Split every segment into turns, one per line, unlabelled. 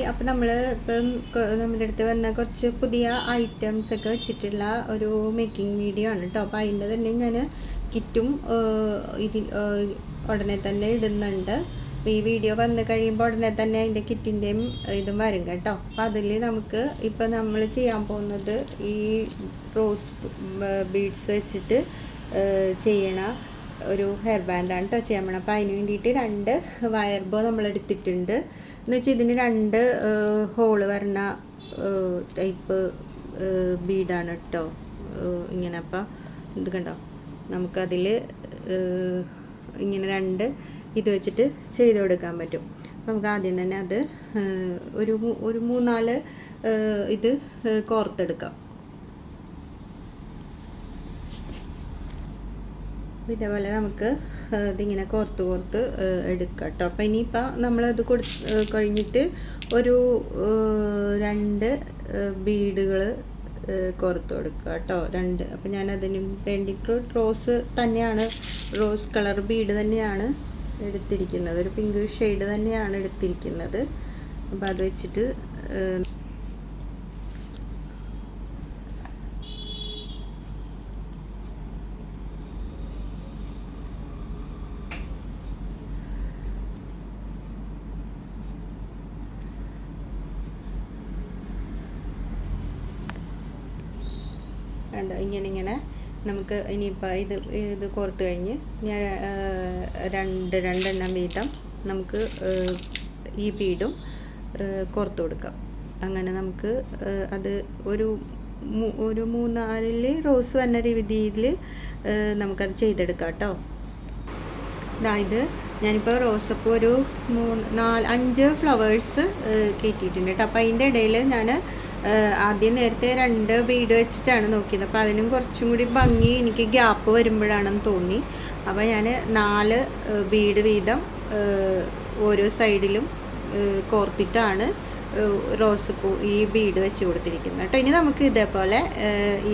അപ്പം നമ്മൾ ഇപ്പം നമ്മുടെ അടുത്ത് വന്ന കുറച്ച് പുതിയ ഐറ്റംസ് ഒക്കെ വെച്ചിട്ടുള്ള ഒരു മേക്കിംഗ് വീഡിയോ ആണ് കേട്ടോ. അപ്പോൾ അതിൻ്റെ തന്നെ ഞാൻ കിറ്റും ഉടനെ തന്നെ ഇടുന്നുണ്ട്. അപ്പോൾ ഈ വീഡിയോ വന്ന് കഴിയുമ്പോൾ ഉടനെ തന്നെ അതിൻ്റെ കിറ്റിൻ്റെയും ഇതും വരും കേട്ടോ. അപ്പോൾ അതിൽ നമുക്ക് ഇപ്പം നമ്മൾ ചെയ്യാൻ പോകുന്നത് ഈ റോസ് ബീഡ്സ് വെച്ചിട്ട് ചെയ്യണ ഒരു ഹെയർ ബാൻഡാണ് കേട്ടോ ചെയ്യാൻ പോകണം. അപ്പോൾ അതിന് വേണ്ടിയിട്ട് 2 വയർ ബോ നമ്മൾ എടുത്തിട്ടുണ്ട്. എന്ന് വെച്ചാൽ ഇതിന് 2 ഹോള് വരുന്ന ടൈപ്പ് ബീഡാണ് കേട്ടോ ഇങ്ങനെ. അപ്പം ഇത് കണ്ടോ, നമുക്കതിൽ ഇങ്ങനെ 2 ഇത് വെച്ചിട്ട് ചെയ്ത് കൊടുക്കാൻ പറ്റും. നമുക്ക് ആദ്യം തന്നെ അത് ഒരു 3-4 ഇത് കോർത്തെടുക്കാം. ഇതേപോലെ നമുക്ക് ഇതിങ്ങനെ കോർത്ത് എടുക്കാം കേട്ടോ. അപ്പം ഇനിയിപ്പോൾ നമ്മളത് കഴിഞ്ഞിട്ട് ഒരു 2 ബീഡുകൾ കോർത്ത് കൊടുക്കുക കേട്ടോ. 2. അപ്പം ഞാനതിന് വേണ്ടിയിട്ട് റോസ് കളർ ബീഡ് തന്നെയാണ് എടുത്തിരിക്കുന്നത്. ഒരു പിങ്ക് ഷെയ്ഡ് തന്നെയാണ് എടുത്തിരിക്കുന്നത്. അപ്പോൾ അത് വെച്ചിട്ട് കണ്ടോ, ഇങ്ങനെ നമുക്ക് ഇനിയിപ്പോൾ ഇത് കോർത്ത് കഴിഞ്ഞ് ഞാൻ 2 വീതം നമുക്ക് ഈ ബീഡും കോർത്ത് കൊടുക്കാം. അങ്ങനെ നമുക്ക് അത് ഒരു 3-4 റോസ് വന്ന രീതിയിൽ നമുക്കത് ചെയ്തെടുക്കാം കേട്ടോ. ഇത് ഞാനിപ്പോൾ റോസപ്പ് ഒരു 5 ഫ്ലവേഴ്സ് കയറ്റിയിട്ടുണ്ട് കേട്ടോ. അപ്പോൾ അതിൻ്റെ ഇടയിൽ ഞാൻ ആദ്യം നേരത്തെ 2 ബീഡ് വെച്ചിട്ടാണ് നോക്കിയത്. അപ്പോൾ അതിനും കുറച്ചും കൂടി ഭംഗി എനിക്ക് ഗ്യാപ്പ് വരുമ്പോഴാണെന്ന് തോന്നി. അപ്പോൾ ഞാൻ 4 ബീഡ് വീതം ഓരോ സൈഡിലും കോർത്തിട്ടാണ് ഈ ബീഡ് വെച്ച് കൊടുത്തിരിക്കുന്നത് കേട്ടോ. ഇനി നമുക്ക് ഇതേപോലെ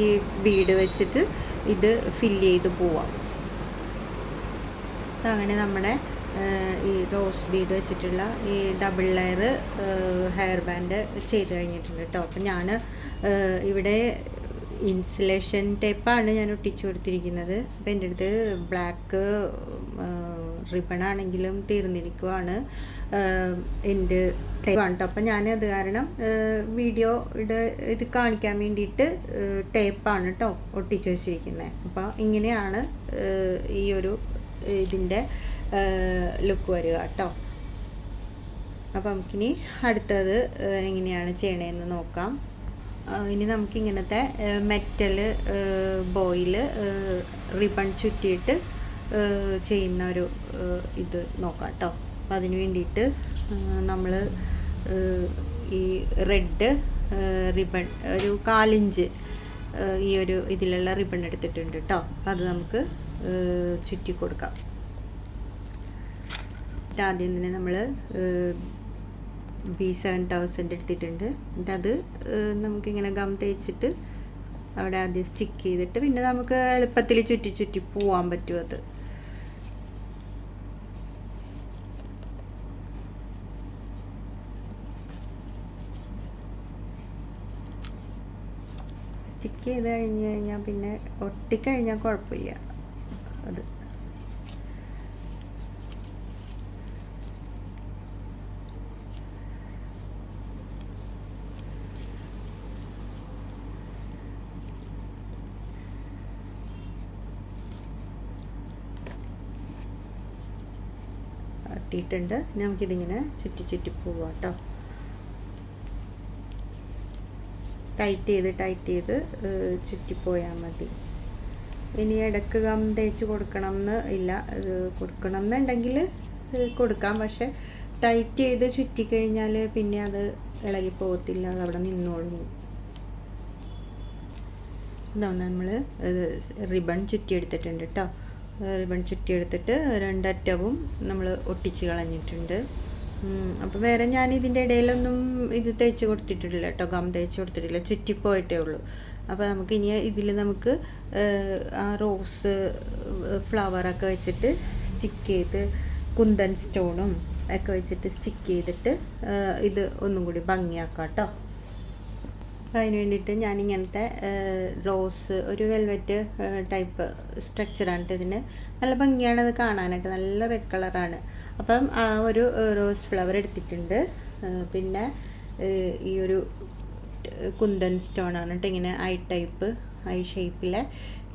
ഈ ബീഡ് വെച്ചിട്ട് ഇത് ഫില്ല് ചെയ്ത് പോവാം. അങ്ങനെ നമ്മുടെ ഈ റോസ് ബീഡ് വെച്ചിട്ടുള്ള ഈ ഡബിൾ ലെയർ ഹെയർ ബാൻഡ് ചെയ്ത് കഴിഞ്ഞിട്ടുണ്ട് കേട്ടോ. അപ്പം ഞാൻ ഇവിടെ ഇൻസുലേഷൻ ടേപ്പാണ് ഞാൻ ഒട്ടിച്ചു കൊടുത്തിരിക്കുന്നത്. അപ്പം എൻ്റെ അടുത്ത് ബ്ലാക്ക് റിബണാണെങ്കിലും തീർന്നിരിക്കുവാണ് എൻ്റെ ടേപ്പാണ് കേട്ടോ. അപ്പം ഞാൻ അത് കാരണം വീഡിയോയുടെ ഇത് കാണിക്കാൻ വേണ്ടിയിട്ട് ടേപ്പാണ് കേട്ടോ ഒട്ടിച്ചു വെച്ചിരിക്കുന്നത്. അപ്പോൾ ഇങ്ങനെയാണ് ഈ ഒരു ഇതിൻ്റെ ലുക്ക് വരിക കേട്ടോ. അപ്പം നമുക്കിനി അടുത്തത് എങ്ങനെയാണ് ചെയ്യണതെന്ന് നോക്കാം. ഇനി നമുക്കിങ്ങനത്തെ മെറ്റൽ ബോയിൽ റിബൺ ചുറ്റിയിട്ട് ചെയ്യുന്ന ഒരു ഇത് നോക്കാം കേട്ടോ. അപ്പം അതിന് വേണ്ടിയിട്ട് നമ്മൾ ഈ റെഡ് റിബൺ ഒരു 1/4 ഇഞ്ച് ഈ ഒരു ഇതിലുള്ള റിബൺ എടുത്തിട്ടുണ്ട് കേട്ടോ. അപ്പം അത് നമുക്ക് ചുറ്റി കൊടുക്കാം. ആദ്യം തന്നെ നമ്മൾ B7000 എടുത്തിട്ടുണ്ട്. എന്നിട്ട് അത് നമുക്കിങ്ങനെ ഗം തേച്ചിട്ട് അവിടെ ആദ്യം സ്റ്റിക്ക് ചെയ്തിട്ട് പിന്നെ നമുക്ക് എളുപ്പത്തിൽ ചുറ്റി പോവാൻ പറ്റും. അത് സ്റ്റിക്ക് ചെയ്ത് കഴിഞ്ഞാൽ പിന്നെ ഒട്ടിക്കഴിഞ്ഞാൽ കുഴപ്പമില്ല. അത് ഒട്ടിയിട്ടുണ്ട്. നമുക്കിതിങ്ങനെ ചുറ്റി പോവാം കേട്ടോ. ടൈറ്റ് ചെയ്ത് ചുറ്റിപ്പോയാൽ മതി. ഇനി ഇടയ്ക്ക് ഗം തേച്ച് കൊടുക്കണം എന്ന് ഇല്ല. കൊടുക്കണം എന്നുണ്ടെങ്കിൽ കൊടുക്കാം. പക്ഷെ ടൈറ്റ് ചെയ്ത് ചുറ്റിക്കഴിഞ്ഞാൽ പിന്നെ അത് ഇളകി പോകത്തില്ല, അതവിടെ നിന്നോളും. ഇതാണ് നമ്മൾ റിബൺ ചുറ്റിയെടുത്തിട്ടുണ്ട് കേട്ടോ. റിബൺ ചുറ്റിയെടുത്തിട്ട് 2 അറ്റവും നമ്മൾ ഒട്ടിച്ച് കളഞ്ഞിട്ടുണ്ട്. അപ്പോൾ വേറെ ഞാൻ ഇതിൻ്റെ ഇടയിലൊന്നും ഇത് തേച്ച് കൊടുത്തിട്ടില്ല കേട്ടോ. ഗം തേച്ച് കൊടുത്തിട്ടില്ല, ചുറ്റിപ്പോയിട്ടേ ഉള്ളൂ. അപ്പോൾ നമുക്ക് ഇനി ഇതിൽ നമുക്ക് ആ റോസ് ഫ്ലവറൊക്കെ വെച്ചിട്ട് സ്റ്റിക്ക് ചെയ്ത് കുന്തൻ സ്റ്റോണും ഒക്കെ വെച്ചിട്ട് സ്റ്റിക്ക് ചെയ്തിട്ട് ഇത് ഒന്നും കൂടി ഭംഗിയാക്കാം കേട്ടോ. അപ്പോൾ അതിന് വേണ്ടിയിട്ട് ഞാനിങ്ങനത്തെ റോസ് ഒരു വെൽവെറ്റ് ടൈപ്പ് സ്ട്രക്ചറാണ് ഇതിന്. നല്ല ഭംഗിയാണ് അത് കാണാനായിട്ട്, നല്ല റെഡ് കളറാണ്. അപ്പം ഒരു റോസ് ഫ്ലവർ എടുത്തിട്ടുണ്ട്. പിന്നെ ഈ ഒരു കുന്തൻ സ്റ്റോണാണ് കേട്ടോ, ഇങ്ങനെ ഐ ഷേപ്പിലെ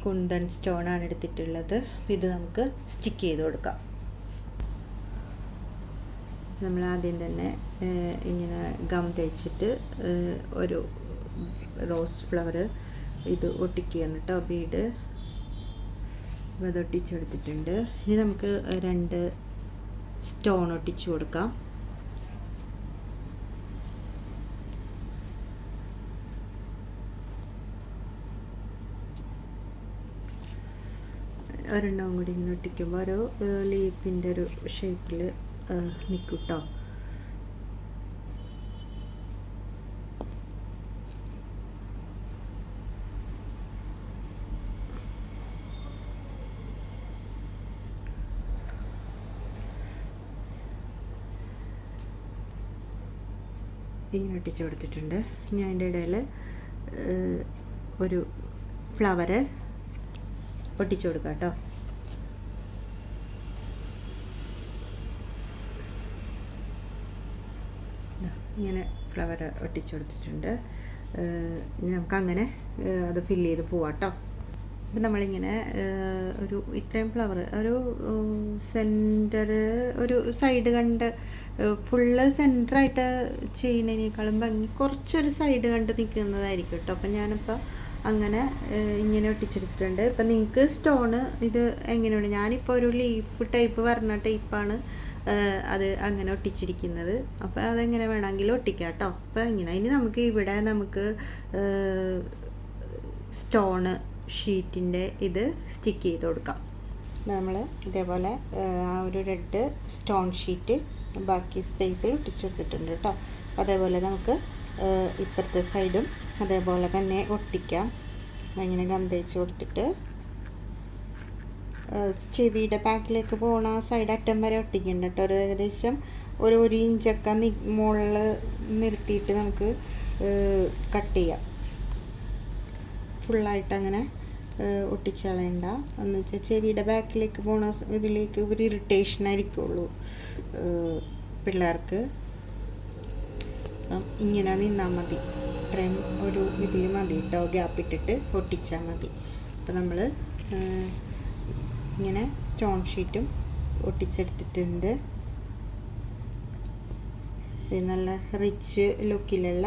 കുന്തൻ സ്റ്റോണാണ് എടുത്തിട്ടുള്ളത്. ഇത് നമുക്ക് സ്റ്റിക്ക് ചെയ്ത് കൊടുക്കാം. നമ്മൾ ആദ്യം തന്നെ ഇങ്ങനെ ഗം തേച്ചിട്ട് ഒരു റോസ് ഫ്ലവർ ഇത് ഒട്ടിക്കുകയാണ് കേട്ടോ, ബീഡ്. അത് ഒട്ടിച്ചെടുത്തിട്ടുണ്ട്. ഇനി നമുക്ക് 2 സ്റ്റോൺ ഒട്ടിച്ചു കൊടുക്കാം. ഒരെണ്ണവും കൂടി ഇങ്ങനെ ഒട്ടിക്കുമ്പോൾ ഒരു ലീഫിൻ്റെ ഒരു ഷേപ്പിൽ നിൽക്കും കേട്ടോ. ഇങ്ങനെ ഒട്ടിച്ച് കൊടുത്തിട്ടുണ്ട്. ഇനി അതിൻ്റെ ഇടയിൽ ഒരു ഫ്ലവർ ഒട്ടിച്ചു കൊടുക്കാം കേട്ടോ. ഇങ്ങനെ ഫ്ലവർ ഒട്ടിച്ചു കൊടുത്തിട്ടുണ്ട്. ഇനി നമുക്കങ്ങനെ അത് ഫില്ല് ചെയ്ത് പോവാം കേട്ടോ. അപ്പം നമ്മളിങ്ങനെ ഒരു ഇത്രയും ഫ്ലവർ ഒരു സെൻറ്റർ ഒരു സൈഡ് കണ്ട് ഫുള്ള് സെൻറ്ററായിട്ട് ചെയ്യുന്നതിനേക്കാളും ഭംഗി കുറച്ചൊരു സൈഡ് കണ്ട് നിൽക്കുന്നതായിരിക്കും കേട്ടോ. അപ്പം ഞാനിപ്പോൾ അങ്ങനെ ഇങ്ങനെ ഒട്ടിച്ചെടുത്തിട്ടുണ്ട്. ഇപ്പം നിങ്ങൾക്ക് സ്റ്റോണ് ഇത് എങ്ങനെയാണ്, ഞാനിപ്പോൾ ഒരു ലീഫ് ടൈപ്പ് പറഞ്ഞ ടൈപ്പാണ് അത് അങ്ങനെ ഒട്ടിച്ചിരിക്കുന്നത്. അപ്പോൾ അതെങ്ങനെ വേണമെങ്കിലും ഒട്ടിക്കാം കേട്ടോ. അപ്പോൾ ഇങ്ങനെ ഇനി നമുക്ക് ഇവിടെ നമുക്ക് സ്റ്റോണ് ഷീറ്റിൻ്റെ ഇത് സ്റ്റിക്ക് ചെയ്ത് കൊടുക്കാം. നമ്മൾ ഇതേപോലെ ആ ഒരു റെഡ് സ്റ്റോൺ ഷീറ്റ് ബാക്കി സ്പേസിൽ ഒട്ടിച്ചു കൊടുത്തിട്ടുണ്ട് കേട്ടോ. അതേപോലെ നമുക്ക് ഇപ്പുറത്തെ സൈഡും അതേപോലെ തന്നെ ഒട്ടിക്കാം. ഇങ്ങനെ ഗം തേച്ച് കൊടുത്തിട്ട് ചെവിയുടെ ബാക്കിലേക്ക് പോകണ സൈഡ് അറ്റം വരെ ഒട്ടിക്കുന്നുണ്ട് കേട്ടോ. ഒരു ഏകദേശം ഒരു ഇഞ്ചൊക്കെ മുകളിൽ നിർത്തിയിട്ട് നമുക്ക് കട്ട് ചെയ്യാം. ഫുള്ളായിട്ട് അങ്ങനെ ഒട്ടിച്ച് കളയണ്ട. എന്ന് വെച്ചാൽ ചെവിയുടെ ബാക്കിലേക്ക് പോണ ഇതിലേക്ക് ഒരു ഇറിറ്റേഷൻ ആയിരിക്കുള്ളൂ പിള്ളേർക്ക്. ഇങ്ങനെ നിന്നാൽ മതി, ഇത്രയും ഒരു ഇതിൽ മതി കേട്ടോ, ഗ്യാപ്പ് ഇട്ടിട്ട് ഒട്ടിച്ചാൽ മതി. അപ്പോൾ നമ്മൾ ഇങ്ങനെ സ്റ്റോൺ ഷീറ്റും ഒട്ടിച്ചെടുത്തിട്ടുണ്ട്. നല്ല റിച്ച് ലുക്കിലുള്ള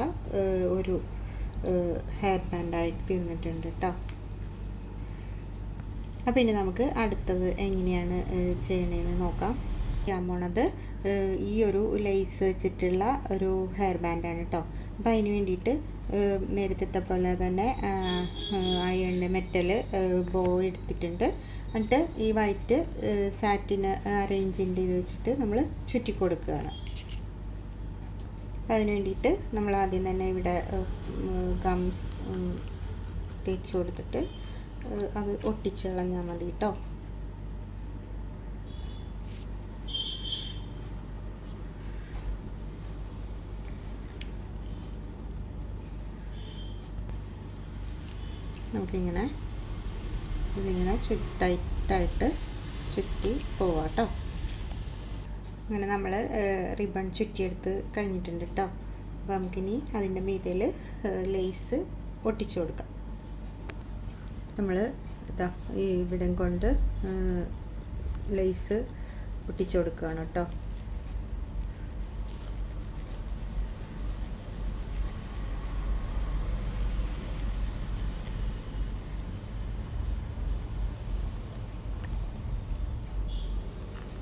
ഒരു ഹെയർ ബാൻഡായിട്ട് തീർന്നിട്ടുണ്ട് കേട്ടോ. അപ്പോൾ ഇനി നമുക്ക് അടുത്തത് എങ്ങനെയാണ് ചെയ്യണതെന്ന് നോക്കാം. ചെയ്യാൻ പോണത് ഈ ഒരു ലേസ് വെച്ചിട്ടുള്ള ഒരു ഹെയർ ബാൻഡാണ് കേട്ടോ. അപ്പോൾ അതിന് വേണ്ടിയിട്ട് നേരത്തെ പോലെ തന്നെ അയണിൻ്റെ മെറ്റൽ ബോ എടുത്തിട്ടുണ്ട്. എന്നിട്ട് ഈ വൈറ്റ് സാറ്റിന് അറേഞ്ചിൻ്റെ ഇത് വെച്ചിട്ട് നമ്മൾ ചുറ്റി കൊടുക്കുകയാണ്. അതിന് വേണ്ടിയിട്ട് നമ്മൾ ആദ്യം തന്നെ ഇവിടെ ഗംസ് തേച്ച് കൊടുത്തിട്ട് അത് ഒട്ടിച്ച് കളഞ്ഞാൽ മതി കേട്ടോ. നമുക്കിങ്ങനെ ഇതിങ്ങനെ ടൈറ്റായിട്ട് ചുറ്റി പോവാം കേട്ടോ. അങ്ങനെ നമ്മൾ റിബൺ ചുറ്റിയെടുത്ത് കഴിഞ്ഞിട്ടുണ്ട് കേട്ടോ. അപ്പോൾ നമുക്കിനി അതിൻ്റെ മീതയിൽ ലേസ് ഒട്ടിച്ചു കൊടുക്കാം. നമ്മൾ ഇതാ ഈ ഇവിടം കൊണ്ട് ലേസ് ഒട്ടിച്ചു കൊടുക്കുകയാണ് കേട്ടോ.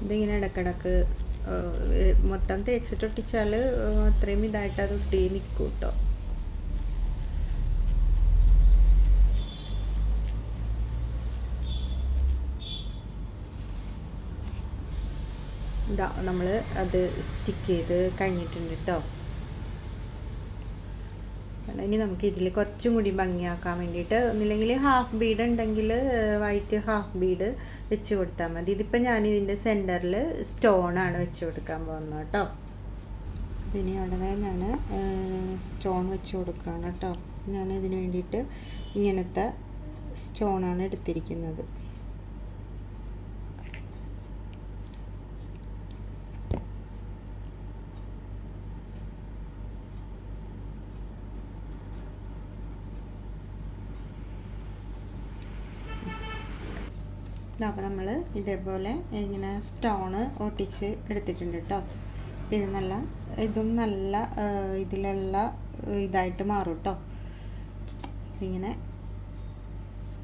ഇതിങ്ങനെ ഇടക്കിടക്ക് മൊത്തം തേച്ചിട്ട് ഒട്ടിച്ചാൽ അത്രയും ഇതായിട്ട് അത് ഒട്ടി നിൽക്കും കേട്ടോ. ഇതാ നമ്മൾ അത് സ്റ്റിക്ക് ചെയ്ത് കഴിഞ്ഞിട്ടുണ്ട് കേട്ടോ. ഇനി നമുക്ക് ഇതിൽ കുറച്ചും കൂടി ഭംഗിയാക്കാൻ വേണ്ടിയിട്ട് ഒന്നില്ലെങ്കിൽ ഹാഫ് ബീഡ് ഉണ്ടെങ്കിൽ വൈറ്റ് ഹാഫ് ബീഡ് വെച്ച് കൊടുത്താൽ മതി. ഇതിപ്പോൾ ഞാൻ ഇതിൻ്റെ സെൻറ്ററിൽ സ്റ്റോണാണ് വെച്ച് കൊടുക്കാൻ പോകുന്നത് കേട്ടോ. ഇനി അവിടെ ഞാൻ സ്റ്റോൺ വെച്ച് കൊടുക്കുകയാണ് കേട്ടോ. ഞാൻ ഇതിന് വേണ്ടിയിട്ട് ഇങ്ങനത്തെ സ്റ്റോണാണ് എടുത്തിരിക്കുന്നത്. അപ്പോൾ നമ്മൾ ഇതേപോലെ ഇങ്ങനെ സ്റ്റോണ് ഒട്ടിച്ച് എടുത്തിട്ടുണ്ട് കേട്ടോ. പിന്നെ ഇതും നല്ല ഇതിലുള്ള ഇതായിട്ട് മാറും കേട്ടോ. ഇങ്ങനെ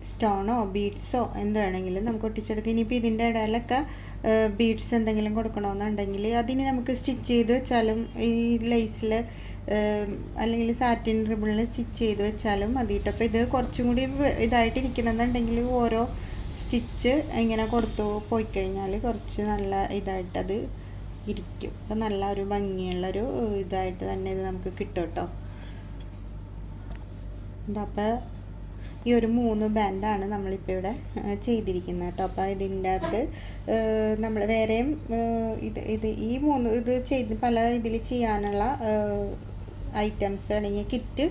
സ്റ്റോണോ ബീഡ്സോ എന്താണെങ്കിലും നമുക്ക് ഒട്ടിച്ചെടുക്കാം. ഇനിയിപ്പോൾ ഇതിൻ്റെ ഇടയിലൊക്കെ ബീഡ്സ് എന്തെങ്കിലും കൊടുക്കണമെന്നുണ്ടെങ്കിൽ അതിന് നമുക്ക് സ്റ്റിച്ച് ചെയ്ത് വെച്ചാലും ഈ ലേസിൽ അല്ലെങ്കിൽ സാറ്റിൻ റിബണിൽ സ്റ്റിച്ച് ചെയ്ത് വെച്ചാലും മതി കേട്ടോ. അപ്പോൾ ഇത് കുറച്ചും കൂടി ഇതായിട്ടിരിക്കണമെന്നുണ്ടെങ്കിൽ ഓരോ സ്റ്റിച്ച് ഇങ്ങനെ കൊടുത്തു പോയി കഴിഞ്ഞാൽ കുറച്ച് നല്ല ഇതായിട്ടത് ഇരിക്കും. അപ്പോൾ നല്ല ഒരു ഭംഗിയുള്ളൊരു ഇതായിട്ട് തന്നെ ഇത് നമുക്ക് കിട്ടും കേട്ടോ. അപ്പോൾ ഈ ഒരു 3 ബാൻഡാണ് നമ്മളിപ്പോൾ ഇവിടെ ചെയ്തിരിക്കുന്നത് കേട്ടോ. അപ്പോൾ ഇതിൻ്റെ അകത്ത് നമ്മൾ വേറെയും ഈ 3 ഇത് ചെയ്ത് പല ഇതിൽ ചെയ്യാനുള്ള ഐറ്റംസ് അല്ലെങ്കിൽ കിറ്റ്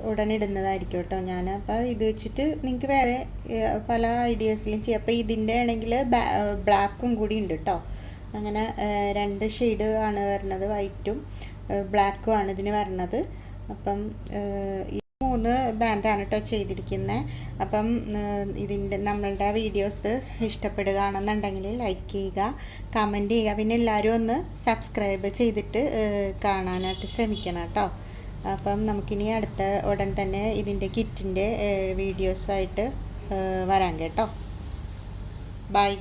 ഉടനെ ഇടുന്നതായിരിക്കും കേട്ടോ ഞാൻ. അപ്പോൾ ഇത് വെച്ചിട്ട് നിങ്ങൾക്ക് വേറെ പല ഐഡിയാസിലും ചെയ്യാം. അപ്പോൾ ഇതിൻ്റെ ആണെങ്കിൽ ബ്ലാക്കും കൂടി ഉണ്ട് കേട്ടോ. അങ്ങനെ 2 ഷെയ്ഡ് ആണ് വരുന്നത്, വൈറ്റും ബ്ലാക്കും ആണ് ഇതിന് വരുന്നത്. അപ്പം ഈ 3 ബാൻഡാണ് കേട്ടോ ചെയ്തിരിക്കുന്നത്. അപ്പം നമ്മളുടെ വീഡിയോസ് ഇഷ്ടപ്പെടുകയാണെന്നുണ്ടെങ്കിൽ ലൈക്ക് ചെയ്യുക, കമൻറ്റ് ചെയ്യുക, പിന്നെ എല്ലാവരും ഒന്ന് സബ്സ്ക്രൈബ് ചെയ്തിട്ട് കാണാനായിട്ട് ശ്രമിക്കണം കേട്ടോ. അപ്പം നമുക്കിനി ഉടൻ തന്നെ ഇതിൻ്റെ കിറ്റിൻ്റെ വീഡിയോസുമായിട്ട് വരാം കേട്ടോ. ബൈ.